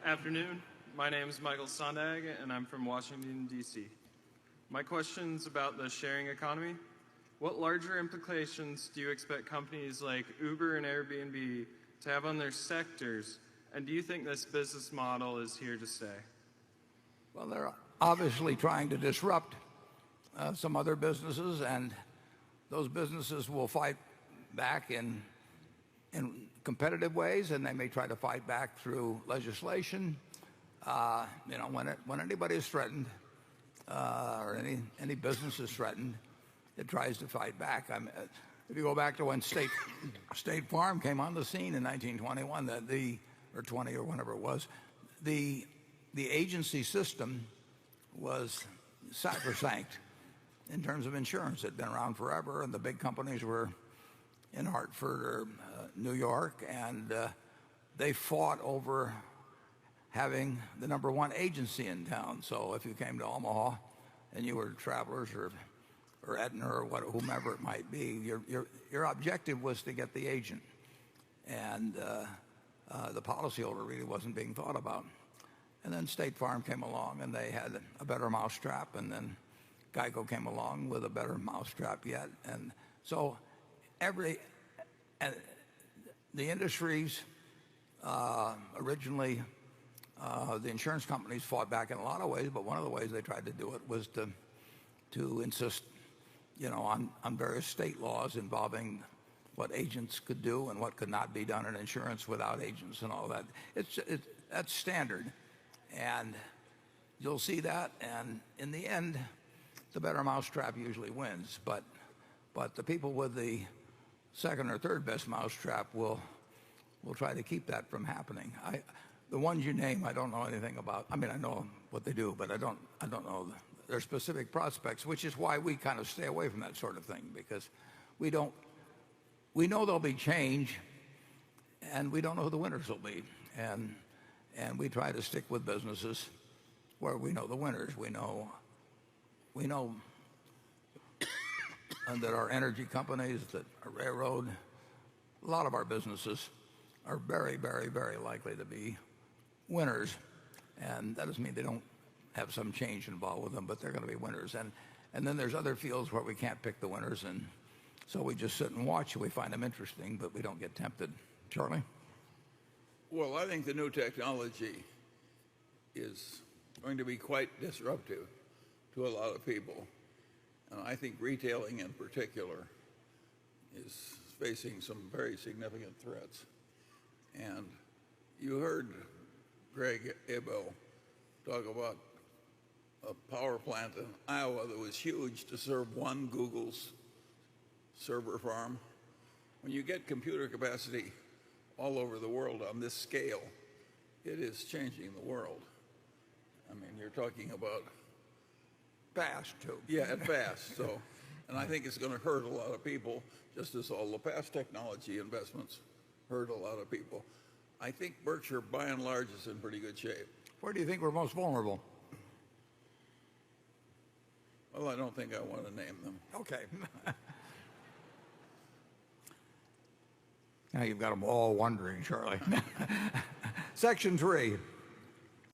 Afternoon. My name is Michael Sondag, and I'm from Washington, D.C. My question's about the sharing economy. What larger implications do you expect companies like Uber and Airbnb to have on their sectors, and do you think this business model is here to stay? Well, they're obviously trying to disrupt some other businesses, and those businesses will fight back in competitive ways, and they may try to fight back through legislation. When anybody is threatened, or any business is threatened, it tries to fight back. If you go back to when State Farm came on the scene in 1921, or 20 or whenever it was, the agency system was sacrosanct in terms of insurance. It had been around forever, and the big companies were in Hartford or New York, and they fought over having the number one agency in town. So if you came to Omaha and you were Travelers or Aetna or whomever it might be, your objective was to get the agent, and the policyholder really wasn't being thought about. And then State Farm came along, and they had a better mousetrap, and then Geico came along with a better mousetrap yet. And so the industries, originally, the insurance companies fought back in a lot of ways, but one of the ways they tried to do it was to insist on various state laws involving what agents could do and what could not be done in insurance without agents and all that. That's standard, and you'll see that, and in the end, the better mousetrap usually wins. But the people with the second or third best mousetrap will try to keep that from happening. The ones you name, I don't know anything about. I mean, I know what they do, but I don't know their specific prospects, which is why we kind of stay away from that sort of thing, because we know there'll be change, and we don't know who the winners will be. And we try to stick with businesses where we know the winners. We know that our energy companies, that our railroad, a lot of our businesses are very, very, very likely to be winners. And that doesn't mean they don't have some change involved with them, but they're going to be winners. And then there's other fields where we can't pick the winners, and so we just sit and watch, and we find them interesting, but we don't get tempted. Charlie? Well, I think the new technology is going to be quite disruptive to a lot of people. And I think retailing in particular is facing some very significant threats. And you heard Greg Abel talk about a power plant in Iowa that was huge to serve one Google's server farm. When you get computer capacity all over the world on this scale, it is changing the world. I mean, you're talking about fast, too. Yeah, fast. So, and I think it's going to hurt a lot of people, just as all the past technology investments hurt a lot of people. I think Berkshire, by and large, is in pretty good shape. Where do you think we're most vulnerable? Well, I don't think I want to name them. Okay. Now you've got them all wondering, Charlie. Section 3.